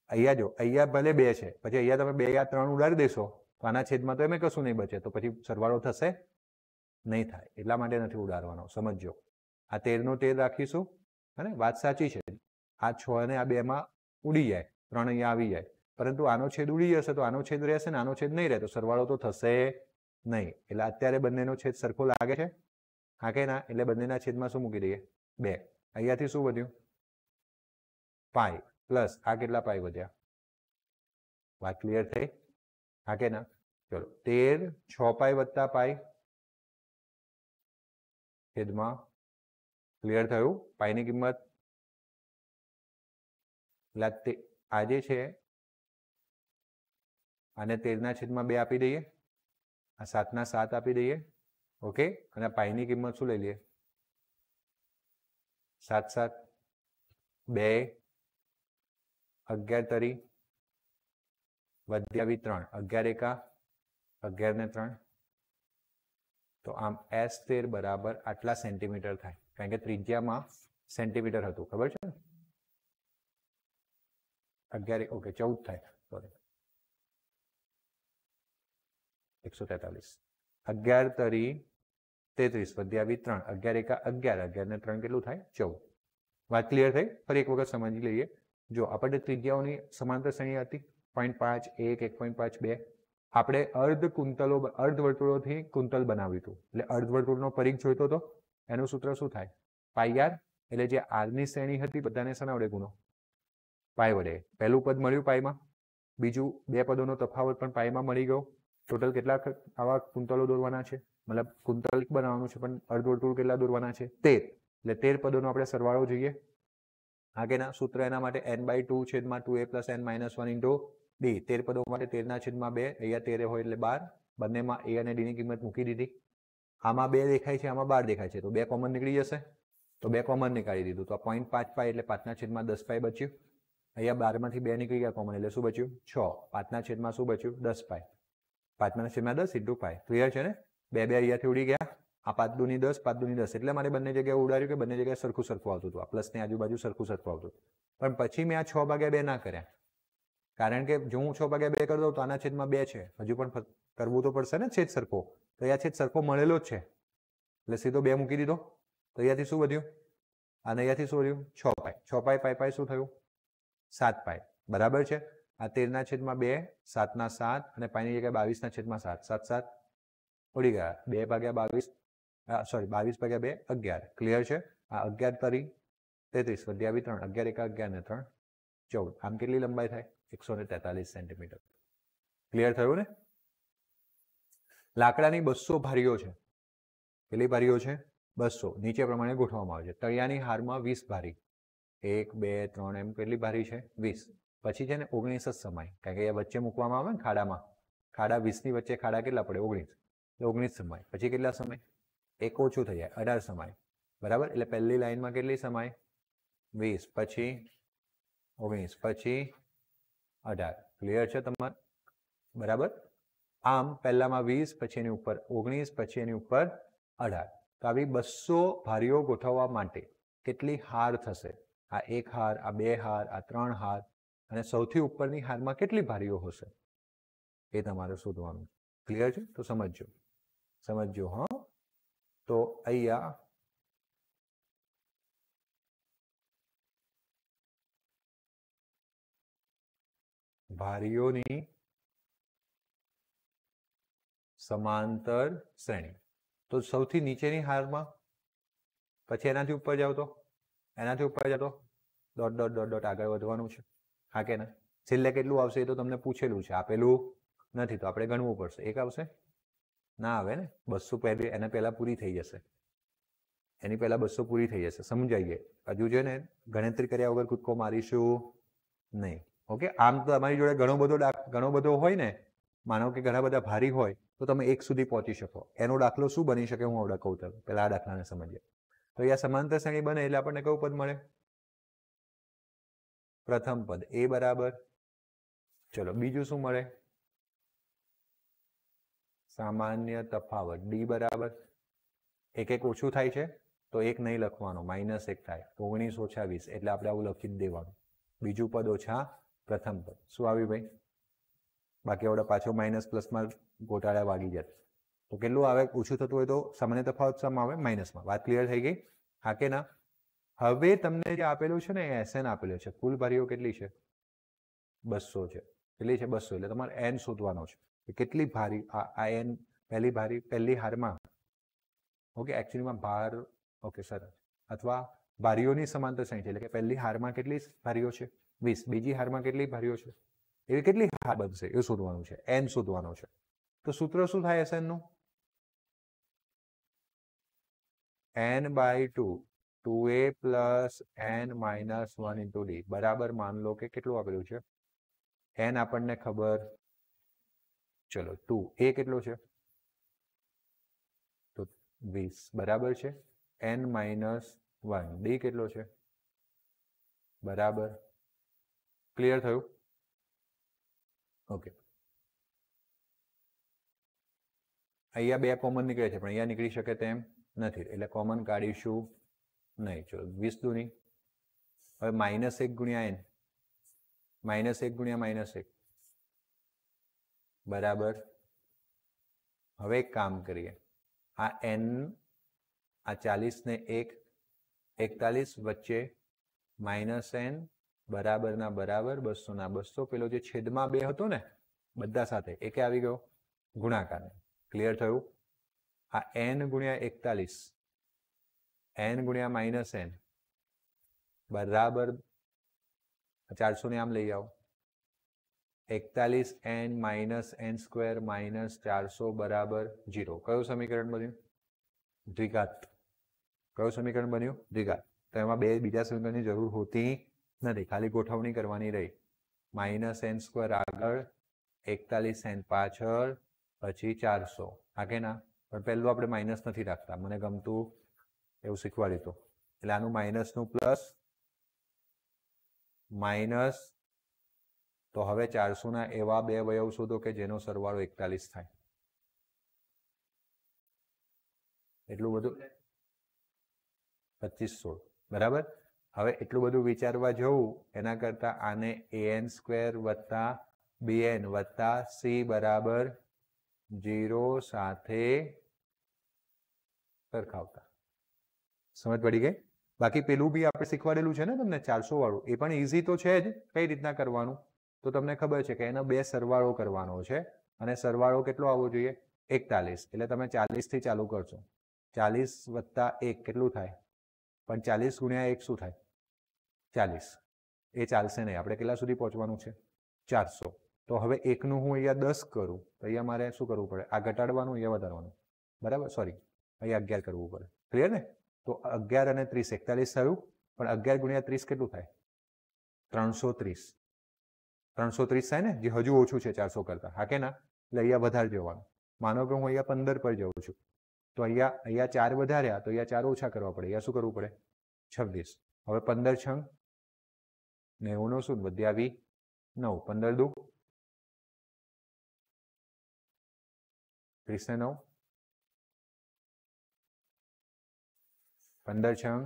અહીંયા જો અહીંયા ભલે 2 છે પછી અહીંયા તમે 2 યા 3 ઉડાડી દેશો તો આના છેદમાં તો એમ કશું નહીં બચે તો પછી સરવાળો થશે નહીં થાય એટલા માટે નથી ઉડાડવાનો. સમજો આ 13 નો 13 રાખીશું અને વાત સાચી છે આ 6 અને આ 2 માં ઉડી જાય 3 અહીંયા આવી જાય પરંતુ આનો છેદ ઉડી જશે તો આનો છેદ રહેશે ને આનો છેદ નહીં રહે તો સરવાળો તો થશે નહીં. એટલે અત્યારે બંનેનો છેદ સરખો લાગે છે? હા કે ના? એટલે બંનેના છેદમાં શું મૂકી દઈએ? 2. અહીંયાથી શું વધ્યું? પાઈ પ્લસ આ કેટલા પાઈ વધ્યા? વાત ક્લિયર થઈ? હા કે ના? ચલો 13 6 પાઈ વત્તા પાઈ છેદમાં ક્લિયર થયું? પાઈની કિંમત એટલે આ જે છે આને 13 ના છેદમાં 2 આપી દઈએ આ 7 ના 7 આપી દઈએ ઓકે અને પાઈની કિંમત શું લઈ લઈએ? 7 7 2 11 તરી વધ્યા 3 11 એકા 11 ને 3 તો આમ S13 બરાબર આટલા સેન્ટીમીટર થાય કારણ કે ત્રિજ્યામાં સેન્ટીમીટર હતું ખબર છે? 11 ઓકે 14 થાય સોરી 143 11 તરી 33 વધ્યા 3 11 એકા 11 11 ને 3 કેટલું થાય? 14. વાત ક્લિયર થઈ? ફરી એક વખત સમજી લઈએ. જો આપણે ત્રિજ્યાઓની સમાંતર શ્રેણી હતી 0.5 1 1.5 2 આપણે અર્ધવર્તુળોથી કુંતલ બનાવ્યું હતું એટલે અર્ધવર્તુળનો પરિઘ જોઈતો હતો એનું સૂત્ર શું થાય? પાઈ આર એટલે જે આરની શ્રેણી હતી બધાને શેના વડે ગુણો? પાઈ વડે. પહેલું પદ મળ્યું પાઈમાં બીજું 2 પદોનો તફાવત પણ પાઈમાં મળી ગયો. ટોટલ કેટલા આવા કુંતલો દોરવાના છે? મતલબ કુંતલ બનાવવાનું છે પણ અર્ધવર્તુળ કેટલા દોરવાના છે? 13 એટલે 13 પદોનો આપણે સરવાળો જોઈએ. આગળના સૂત્ર એના માટે n/2 છેદમાં 2a + n-1 into d 13 પદો માટે 13 ના છેદમાં 2 અહીંયા 13 હોય એટલે 12 બંનેમાં a અને d ની કિંમત મૂકી દીધી. આમાં 2 દેખાય છે આમાં 12 દેખાય છે તો 2 કોમન નીકળી જશે તો 2 કોમન નીકાળી દીધું તો આ 0.5 પાઈ એટલે 5 ના છેદમાં 10 પાઈ બચ્યું. અહીંયા 12 માંથી 2 નીકળી ગયા કોમન એટલે શું બચ્યું? 6. 5 ના છેદમાં શું બચ્યું? 10 પાઈ. 5 ના છેદમાં 10 into પાઈ. ક્લિયર છે ને? 2 અહીંયાથી ઉડી ગયા. આ 5 દૂની 10 5 દૂની 10 એટલે મારે બંને જગ્યાએ ઉડાડ્યું કે બંને જગ્યાએ સરખું આવતું હતું. આ પ્લસની આજુબાજુ સરખું આવતું હતું પણ પછી મેં આ 6/2 ના કર્યા કારણ કે જો હું 6/2 કરી દઉં તો આના છેદમાં 2 છે હજુ પણ કરવું તો પડશે ને છેદ સરખો તો અહીંયા છેદ સરખો મળેલો જ છે એટલે સીધો 2 મૂકી દીધો તો અહીંયાથી શું વધ્યું અને અહીંયાથી શું વધ્યું? 6 પાઈ 6 પાઈ પાઈ પાઈ શું થયું? 7 પાઈ બરાબર છે. આ 13 ના છેદમાં 2 7 ના 7 અને પાઈની જગ્યાએ 22 ના છેદમાં 7 7 7 ઉડી ગયા 2/22 સોરી 22/2 11 ક્લિયર છે. આ 11 તરી 33 વધ્યા 3 11 એકા 11 ને 3 14 આમ કેટલી લંબાઈ થાય? 143 સેન્ટીમીટર. ક્લિયર થયું ને? લાકડાની 200 ભારીઓ છે. કેટલી ભારીઓ છે? 200 નીચે પ્રમાણે ગોઠવવામાં આવે છે. તળિયાની હારમાં 20 ભારી 1 2 3 એમ કેટલી ભારી છે? 20 પછી છે ને 19 જ સમાય, કારણ કે એ વચ્ચે મૂકવામાં આવે ને ખાડામાં, ખાડા 20ની વચ્ચે ખાડા કેટલા પડે 19, એટલે 19 સમાય. પછી કેટલા સમાય? એક ઓછું થઈ જાય, 18 સમાય. બરાબર, એટલે પહેલી લાઈનમાં કેટલી સમાય? 20, પછી 19, પછી 18. ક્લિયર છે તમારે? બરાબર. આમ પહેલામાં 20, પછી એની ઉપર 19, પછી એની ઉપર 18. તો આવી 200 ભારીઓ ગોઠવવા માટે કેટલી હાર થશે? આ 1 હાર, આ 2 હાર, આ 3 હાર, અને સૌથી ઉપરની હારમાં કેટલી ભારીઓ હશે એ તમારે શોધવાનું. ક્લિયર છે? તો સમજજો હા. તો અહીંયા ભારીઓની સમાંતર શ્રેણી. તો સૌથી નીચેની હારમાં, પછી એનાથી ઉપર જાવ તો, એનાથી ઉપર જાવ તો ડોટ ડોટ ડોટ ડોટ આગળ વધવાનું છે. હા કે ના? છેલ્લે કેટલું આવશે એ તો તમને પૂછેલું છે, આપેલું નથી, તો આપણે ગણવું પડશે. એક આવશે? ના આવે ને. 200 પહેલી એને પહેલા પૂરી થઈ જશે, એની પહેલા 200 પૂરી થઈ જશે. સમજાઈએ? હજુ છે ને ગણતરી કર્યા વગર કૂદકો મારીશું નહીં. ઓકે. આમ તો તમારી જોડે ઘણો બધો હોય ને, માનો કે ઘણા બધા ભારી હોય તો તમે 1 સુધી પહોંચી શકો. એનો દાખલો શું બની શકે હું આવડે કહું તો પહેલા આ દાખલાને સમજીએ. તો અહીંયા સમાંતર શ્રેણી બને એટલે આપણને કયું પદ મળે? પ્રથમ પદ એ બરાબર. ચલો બીજું શું મળે? સામાન્ય તફાવત ડી બરાબર. એક એક ઓછું થાય છે તો એક નહીં લખવાનો, -1 થાય તો 19 ઓછા 20, એટલે આપણે આવું લખી જ દેવાનું. બીજું પદ ઓછા પ્રથમ પદ. શું આવ્યું ભાઈ? બાકી આવડે પાછો માઇનસ પ્લસમાં ગોટાળા વાગી જાય તો કેટલું આવે? ઓછું થતું હોય તો સામાન્ય તફાવત શામાં આવે? માઇનસમાં. વાત ક્લિયર થઈ ગઈ? હા કે ના? હવે તમને જે આપેલું છે ને એ SN આપેલું છે. કુલ ભારીઓ કેટલી છે? 200 છે. કેટલી છે? 200. એટલે તમારે n શોધવાનો છે. કેટલી ભારી આ n પહેલી હારમાં, ઓકે, એકચ્યુઅલીમાં ભાર, ઓકે સરસ, અથવા ભારીઓની સમાંતર શ્રેણી છે, એટલે કે પહેલી હારમાં કેટલી ભારીઓ છે? 20. બીજી હારમાં કેટલી ભારીઓ છે? એવી કેટલી હાર બનશે એ શોધવાનું છે, n શોધવાનો છે. તો સૂત્ર શું થાય SN નું? n/2 2a + n - 1 × d બરાબર. માન લો કે કેટલું આપેલું છે? n આપણને ખબર, ચલો 2a કેટલો છે? તો 20 બરાબર છે. n - 1 d કેટલો છે? બરાબર. ક્લિયર થયું? ઓકે. અહીંયા 2 કોમન નીકળે છે પણ અહીંયા નીકળી શકે તેમ નથી, એટલે કોમન કાઢીશું નહીં. ચલો 20 દૂની. હવે -1 × n, -1 × -1 બરાબર. હવે એક કામ કરીએ, આ n, આ 40 ને 1, 41 વચ્ચે -n બરાબરના બરાબર, 200 ના 200. પેલો જે છેદમાં 2 હતો ને બધા સાથે, એકે આવી ગયો ગુણાકાર. ક્લિયર થયું? આ n × 41, n × -n બરાબર 400 ને આમ લઈ આવો. 41n - n² - 400 બરાબર 0. કયું સમીકરણ બન્યું? દ્વિઘાત. કયું સમીકરણ બન્યું? દ્વિઘાત. તો એમાં બીજા સમીકરણની જરૂર હોતી નથી, ખાલી ગોઠવણી કરવાની રહી. -n² આગળ, 41n પાછળ, પછી 400. હા કે ના? પણ પહેલું આપણે માઇનસ નથી રાખતા, મને ગમતું એવું શીખવાડ્યું હતું. એટલે આનું માઇનસનું પ્લસ, માઇનસ. તો હવે 400 ના એવા 2 અવયવ શોધો કે જેનો સરવાળો 41 થાય. એટલું બધું 25 16 બરાબર. હવે એટલું બધું વિચારવા જવું એના કરતા આને an² + bn + c બરાબર 0 સાથે સરખાવતા. સમજ પડી ગઈ? બાકી પેલું બી આપણે શીખવાડેલું છે ને તમને 400 વાળું, એ પણ ઈઝી તો છે જ. કઈ રીતના કરવાનું તો તમને ખબર છે કે એનો 2 સરવાળો કરવાનો છે, અને સરવાળો કેટલો આવવો જોઈએ? 41. એટલે તમે 40 થી ચાલુ કરશો. 40 + 1 કેટલું થાય? પણ 40 × 1 શું થાય? 40. એ ચાલશે નહીં, આપણે કેટલા સુધી પહોંચવાનું છે? 400. તો હવે 1 નું હું અહીંયા 10 કરું તો અહીંયા મારે શું કરવું પડે? આ ઘટાડવાનું, અહીંયા વધારવાનું. બરાબર, સોરી, અહીંયા 11 કરવું પડે. ક્લિયર ને? તો 11 અને 30 41 થયું, પણ 11 × 30 કેટલું થાય? 330. 330 થાય ને, જે હજુ ઓછું છે 400 કરતા, હા કે ના? એટલે અહીંયા વધારે જવાનું. માનો કે હું અહીંયા 15 પર જઉં છું, તો અહીંયા 4 વધાર્યા, તો અહીંયા 4 ઓછા કરવા પડે. અહીંયા શું કરવું પડે? 26. હવે 15 છંગ 90 નો શું વધ્યા 9, 15 દુ 30 ને 9, 15 છંગ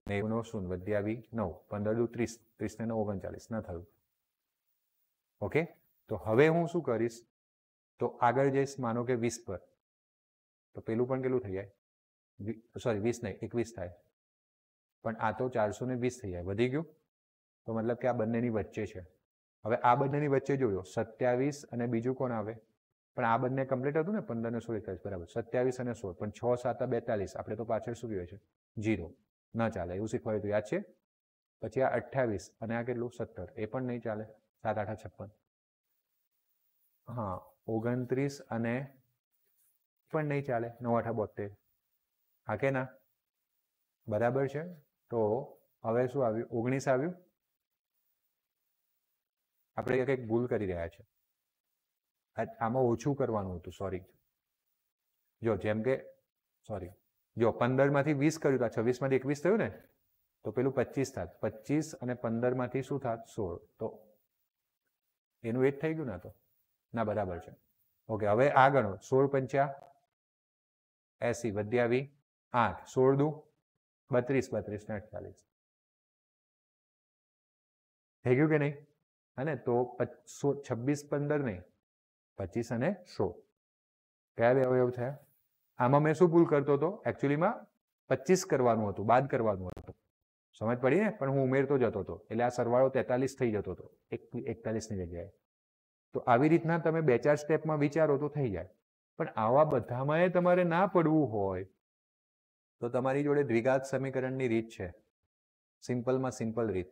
90 નો શું વધ્યા 9, 15 દુ 30, 30 ને 9 39, ના થયું. ઓકે, તો હવે હું શું કરીશ, તો આગળ જઈશ માનો કે 20 પર, તો પેલું પણ કેટલું થઈ જાય, સોરી 20 નહીં 21 થાય, પણ આ તો 420 થઈ જાય, વધી ગયું. તો મતલબ કે આ બંનેની વચ્ચે છે. હવે આ બંનેની વચ્ચે જોયો 27 અને બીજું કોણ આવે, પણ આ બંને કમ્પ્લીટ હતું ને 15 ને 16 41, બરાબર 27 અને 16, પણ 6 7 42, આપણે તો પાછળ શું કહે છે 0, ના ચાલે. એવું શીખવાયું હતું, યાદ છે? પછી આ 28 અને આ કેટલું 17, એ પણ નહીં ચાલે. 7 8 56, હા 29 અને પણ નહીં ચાલે. 9 8 72, હા કે ના? બરાબર છે. તો હવે શું આવ્યું? 19 આવ્યું. આપણે કંઈક ભૂલ કરી રહ્યા છે, આમાં ઓછું કરવાનું હતું, સોરી. જો જેમ કે સોરી, જો 15 માંથી 20 કર્યું તો 26 માંથી 21 થયું ને, તો પેલું 25 થાત. 25 અને 15 માંથી શું થાત? 16. તો એનું એ જ થઈ ગયું ને? તો ના, બરાબર છે. ઓકે, હવે આ ગણો 16 પંચા 80 વધ્યા 8, 16 દુ 32, 32 ને 48, થઈ ગયું કે નહીં? અને તો 26 15 નહીં, 25 અને 16, કયા બે અવયવ થયા? આમાં મેં શું ભૂલ કરતો હતો? એકચ્યુઅલીમાં 25 કરવાનું હતું, બાદ કરવાનું હતું. સમજ પડી ને? પણ હું ઉમેરતો જતો હતો, એટલે આ સરવાળો 43 થઈ જતો હતો 41 ની જગ્યાએ. તો આવી રીતના તમે 2-4 સ્ટેપમાં વિચારો તો થઈ જાય. પણ આવા બધામાં તમારે ના પડવું હોય તો તમારી જોડે દ્વિઘાત સમીકરણની રીત છે, સિમ્પલમાં સિમ્પલ રીત.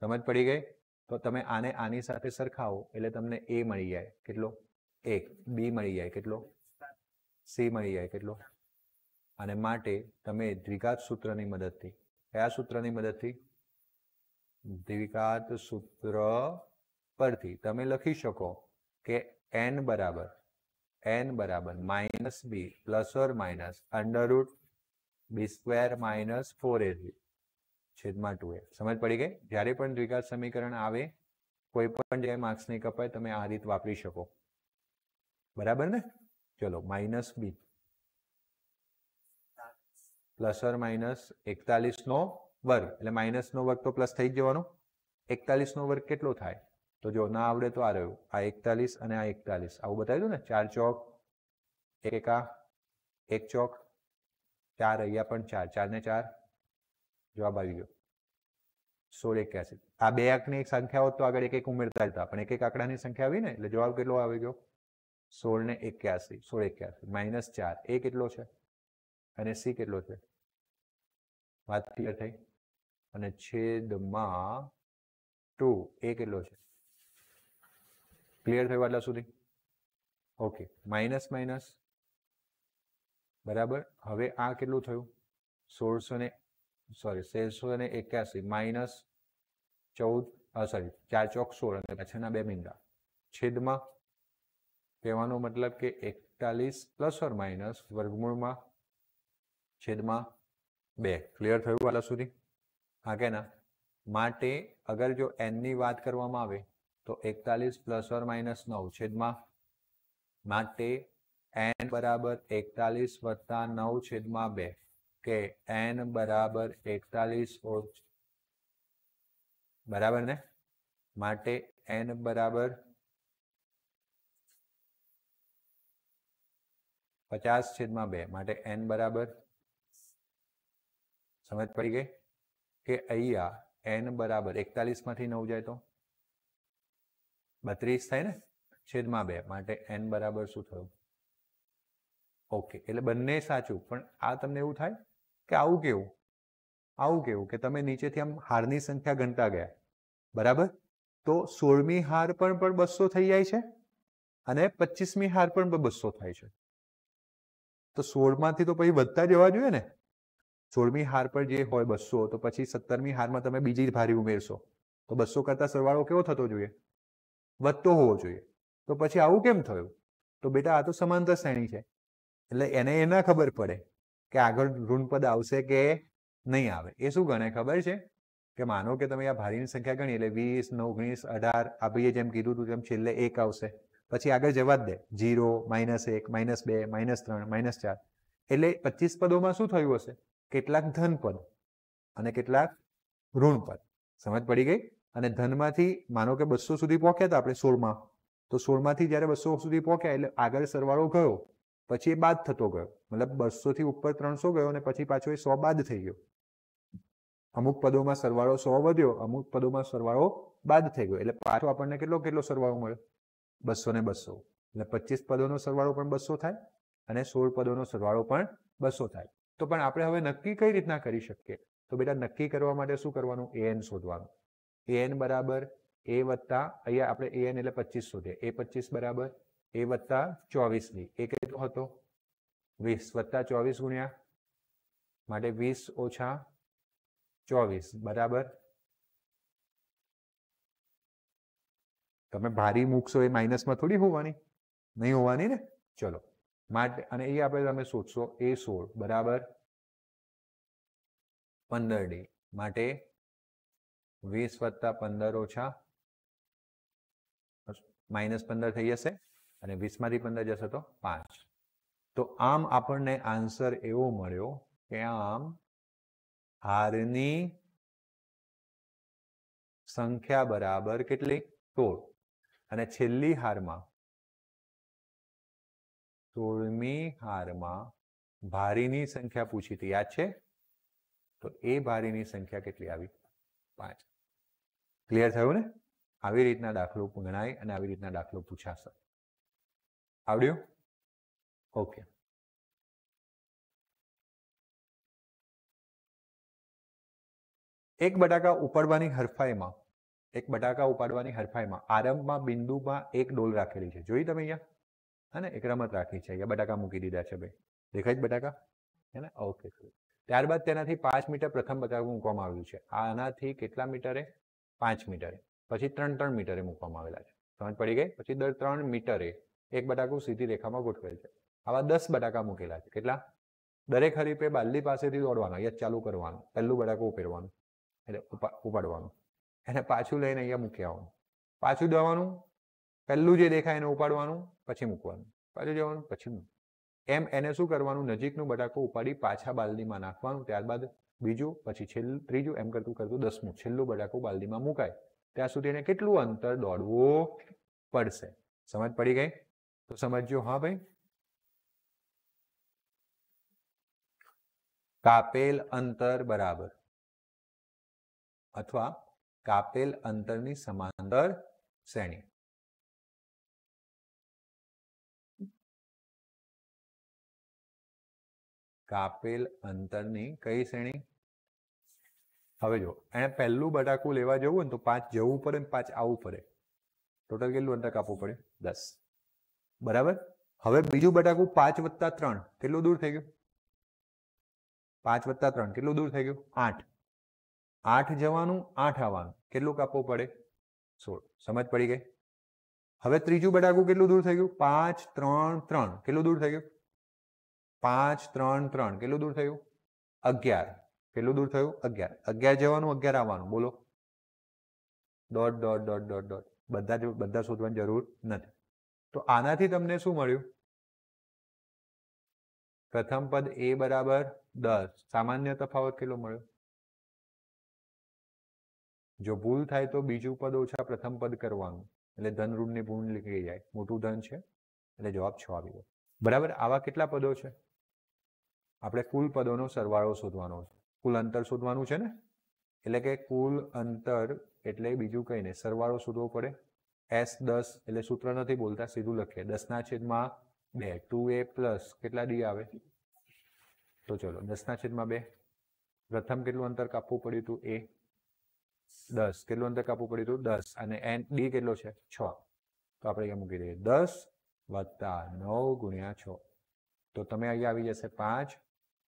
સમજ પડી ગઈ? તો તમે આને આની સાથે સરખાવો એટલે તમને a મળી જાય કેટલો? 1, b મળી જાય કેટલો? c મળી જાય કેટલો? અને માટે તમે દ્વિઘાત સૂત્રની મદદથી, કયા સૂત્રની મદદથી? દ્વિઘાત સૂત્ર પરથી તમે લખી શકો કે n બરાબર -b plus or minus √ b² - 4ac છેદમાં 2a. સમજ પડી ગઈ? જ્યારે પણ દ્વિઘાત સમીકરણ આવે, કોઈ પણ જગ્યાએ માર્ક્સ નહીં કપાય, તમે આ રીત વાપરી શકો. બરાબર ને? ચલો, -b પ્લસ ઓર માઇનસ 41 નો વર્ગ, એટલે માઇનસ નો વર્ગ તો પ્લસ થઈ જ જવાનો. 41 નો વર્ગ કેટલો થાય? તો જો ના આવડે તો આ રહ્યું, આ 41 અને આ 41, આવું બતાવી દો ને. 4 ચોક 1 એકા 1 ચોક 4, અહીંયા પણ 4, 4 ને 4, જવાબ આવી ગયો 16 81. આ બે આંકની એક સંખ્યા હોત તો આગળ એક એક ઉમેરતા જતા, પણ એક એક આંકડાની સંખ્યા આવી ને, એટલે જવાબ કેટલો આવી ગયો? 16 ને 81, 16 81 -4, એ કેટલો છે અને c કેટલો છે? વાત ક્લિયર થઈ? અને છેદમાં 2, એ કેટલો છે? ક્લિયર થયું આટલા સુધી? ઓકે, માઇનસ માઇનસ બરાબર. હવે આ કેટલું થયું? 1681 માઇનસ 14, સોરી 4 ચોક 16 અને પાછળના 2 મીંડા છેદમાં, કહેવાનો મતલબ કે 41 પ્લસ ઓર માઇનસ વર્ગમૂળમાં છેદમાં 2. ક્લિયર થયું આટલા સુધી? હા કે ના? માટે અગર જો n ની વાત કરવામાં આવે તો 41 પ્લસ ઓર માઇનસ 9 છેદમાં, માટે n બરાબર 41 વત્તા 9 છેદમાં 2, કે n બરાબર 41 બરાબર ને? માટે n બરાબર 50 છેદમાં 2, માટે n બરાબર, સમજ પડી ગઈ? કે અહીંયા n બરાબર 41 માંથી 9 જાય તો 32 થાય ને, છેદમાં 2, માટે n બરાબર શું થયું? ઓકે, એટલે બંને સાચું. પણ આ તમને એવું થાય કે આવું કેવું કે તમે નીચેથી આમ હારની સંખ્યા ગણતા ગયા, બરાબર? તો 16મી હાર પણ 200 થઈ જાય છે અને 25મી હાર પણ 200 થાય છે. તો 16 માંથી તો પછી વધતા જવા જોઈએ ને. 16મી હાર પર જે હોય 200, તો પછી 17મી હારમાં તમે બીજી ભારી ઉમેરશો તો 200 કરતા સરવાળો કેવો થતો જોઈએ? વધતો હોવો જોઈએ. તો પછી આવું કેમ થયું? તો બેટા આ તો સમાંતર શ્રેણી છે, એટલે એને એ ના ખબર પડે કે આગળ ઋણપદ આવશે કે નહીં આવે. એ શું ગણે ખબર છે કે માનો કે તમે આ ભારીની સંખ્યા ગણી એટલે 20, 19, 18, આ ભાઈએ જેમ કીધું હતું તેમ છેલ્લે 1 આવશે, પછી આગળ જવા જ દે 0, -1, -2, -3, -4. એટલે 25 પદોમાં શું થયું હશે? કેટલાક ધન પદ અને કેટલાક ઋણ પદ. સમજ પડી ગઈ? અને ધનમાંથી માનો કે 200 સુધી પહોંચ્યા હતા આપણે 16માં, તો 16માંથી જ્યારે 200 સુધી પહોંચ્યા એટલે આગળ સરવાળો ગયો, પછી એ બાદ થતો ગયો, મતલબ 200 થી ઉપર 300 ગયો અને પછી પાછો એ 100 બાદ થઈ ગયો. અમુક પદોમાં સરવાળો 100 વધ્યો, અમુક પદોમાં સરવાળો બાદ થઈ ગયો, એટલે પાછો આપણને કેટલો સરવાળો મળ્યો? 200 ને 200. એટલે 25 પદોનો સરવાળો પણ 200 થાય અને 16 પદોનો સરવાળો પણ 200 થાય. તો પણ આપણે હવે નક્કી કઈ રીતના કરી શકીએ? તો બેટા નક્કી કરવા માટે શું કરવાનું? an શોધવાનું. an બરાબર a વત્તા, અહીંયા આપણે an એટલે 25 શોધીએ, a25 બરાબર a વત્તા 24 એ કેટલો હતો? 20 વત્તા 24 ગુણ્યા, માટે 20 ઓછા 24 બરાબર, તમે ભારી મૂકશો એ માઇનસમાં થોડી હોવાની, નહીં હોવાની ને. ચલો, માટે અને એ આપણે તમે શોધશો a16 બરાબર 15d, માટે 20 વત્તા 15 ઓછા -15 થઈ જશે અને 20 માંથી 15 જશે તો 5. તો આમ આપણને આન્સર એવો મળ્યો કે આમ હારની સંખ્યા બરાબર કેટલી? 16. અને છેલ્લી હારમાં 16મી હારમાં ભારીની સંખ્યા પૂછી હતી, યાદ છે? તો એ ભારીની સંખ્યા કેટલી આવી? 5. ક્લિયર થયું ને? આવી રીતના દાખલો ગણાય અને આવી રીતના દાખલો પૂછાશે. આવડ્યું? ઓકે. એક બટાકા ઉપાડવાની હરફાઈમાં આરંભમાં બિંદુમાં એક ડોલ રાખેલી છે. જોઈ તમે અહીંયા? હે ને? એક રમત રાખી છે, અહીંયા બટાકા મૂકી દીધા છે ભાઈ. દેખાય જ બટાકા? હે ને? ઓકે. ત્યારબાદ તેનાથી 5 મીટર પ્રથમ બટાકું મૂકવામાં આવ્યું છે. આનાથી કેટલા મીટરે? 5 મીટરે. પછી 3 મીટરે મૂકવામાં આવેલા છે. સમજ પડી ગઈ? પછી દર 3 મીટરે એક બટાકું સીધી રેખામાં ગોઠવેલ છે. આવા 10 બટાકા મૂકેલા છે. કેટલા? દરેક હરીફે બાલદી પાસેથી દોડવાનું, અહીંયા ચાલુ કરવાનું, પહેલું બટાકું ઉપાડવાનું, એટલે ઉપાડવાનું, એને પાછું લઈને અહીંયા મૂકી આવવાનું, પાછું જવાનું, પહેલું જે દેખાય એને ઉપાડવાનું, પછી મૂકવાનું, પાછું જવાનું, પછી એમ એને શું કરવાનું? નજીકનું બટાકું ઉપાડી પાછા બાલદીમાં નાખવાનું, ત્યારબાદ બીજું, પછી છેલ્લું, ત્રીજું, એમ કરતું કરતું 10મું છેલ્લું બટાકું બાલદીમાં મુકાય ત્યાં સુધી એને કેટલું અંતર દોડવું પડશે? સમજ પડી ગઈ? તો સમજજો. હા ભાઈ. કાપેલ અંતર બરાબર અથવા કાપેલ અંતરની સમાંતર શ્રેણી. કાપેલ અંતરની કઈ શ્રેણી? હવે જો, એને પહેલું બટાકું લેવા જવું ને તો 5 જવું પડે ને 5 આવવું પડે. ટોટલ કેટલું અંતર કાપવું પડે? 10. બરાબર. હવે બીજું બટાકું 5 વત્તા 3 કેટલું દૂર થઈ ગયું? 5 વત્તા 3 કેટલું દૂર થઈ ગયું? 8. 8 જવાનું, 8 આવવાનું, કેટલું કાપવું પડે? 16. સમજ પડી ગઈ? હવે ત્રીજું બટાકું કેટલું દૂર થઈ ગયું? 5, 3, 3 કેટલું દૂર થઈ ગયું? 5, 3, 3 કેટલું દૂર થયું? 11. કેટલું દૂર થયું? 11. 11 જવાનું, 11 આવવાનું. બોલો. Dot dot dot dot dot. બધા શોધવાની જરૂર નથી. તો આનાથી તમને શું મળ્યું? પ્રથમ પદ a બરાબર 10. સામાન્ય તફાવત કેટલો મળ્યો? જો ભૂલ થાય તો બીજું પદ ઓછા પ્રથમ પદ કરવાનું, એટલે ધન ઋણની ભૂલ નીકળી જાય. મોટું ધન છે એટલે જવાબ 6 આવી ગયો. બરાબર. આવા કેટલા પદો છે? આપણે કુલ પદોનો સરવાળો શોધવાનો છે, કુલ અંતર શોધવાનું છે ને, એટલે કે કુલ અંતર એટલે બીજું કઈ નહીં, સરવાળો શોધવો પડે. S10 એટલે સૂત્ર નથી બોલતા, સીધું લખીએ 10/2. 2a પ્લસ કેટલા ડી આવે? તો ચલો 10/2. પ્રથમ કેટલું અંતર કાપવું પડ્યું હતું? a 10. કેટલું અંતર કાપવું પડ્યું હતું? 10. અને ડી કેટલો છે? 6. તો આપણે અહીંયા મૂકી દઈએ 10 વત્તા 9 ગુણ્યા 6. તો તમે અહીંયા આવી જશે 5,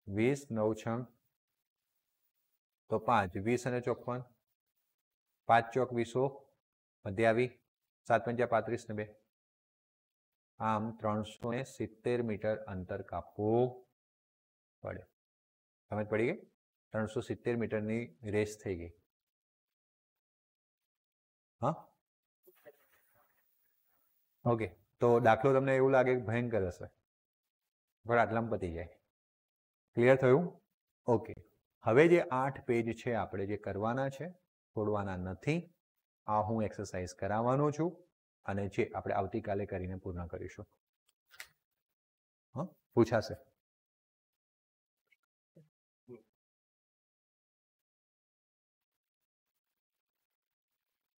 20, 9 6 તો 5, 20 અને 54, 5 ચોક 20, મધ્ય આવી 7 પંચા 35 ને 2, આમ 370 મીટર અંતર કાપવું પડે. સમજ પડી ગઈ? 370 મીટરની રેસ થઈ ગઈ. હા, ઓકે. તો દાખલો તમને એવું લાગે કે ભયંકર હશે, પણ આટલામાં પતી જાય. ક્લિયર થયું? ઓકે. હવે જે 8 પેજ છે આપણે જે કરવાના છે, છોડવાના નથી. આ હું એક્સરસાઇઝ કરાવવાનો છું અને જે આપણે આવતીકાલે કરીને પૂર્ણ કરીશું. હા, પૂછાશે.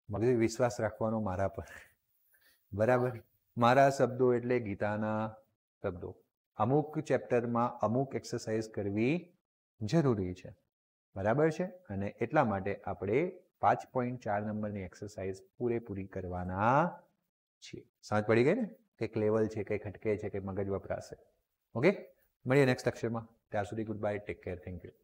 મગજ વિશ્વાસ રાખવાનો મારા પર, બરાબર. મારા શબ્દો એટલે ગીતાના શબ્દો. અમુક ચેપ્ટરમાં અમુક એક્સરસાઇઝ કરવી જરૂરી છે, બરાબર છે. અને એટલા માટે આપણે 5.4 નંબરની એક્સરસાઇઝ પૂરેપૂરી કરવાના છીએ. સમજ પડી ગઈ ને? કંઈક લેવલ છે, કંઈક ખટકે છે, કંઈક મગજ વપરાશે. ઓકે, મળીએ નેક્સ્ટ લેક્ચરમાં. ત્યાં સુધી good bye, take care, thank you.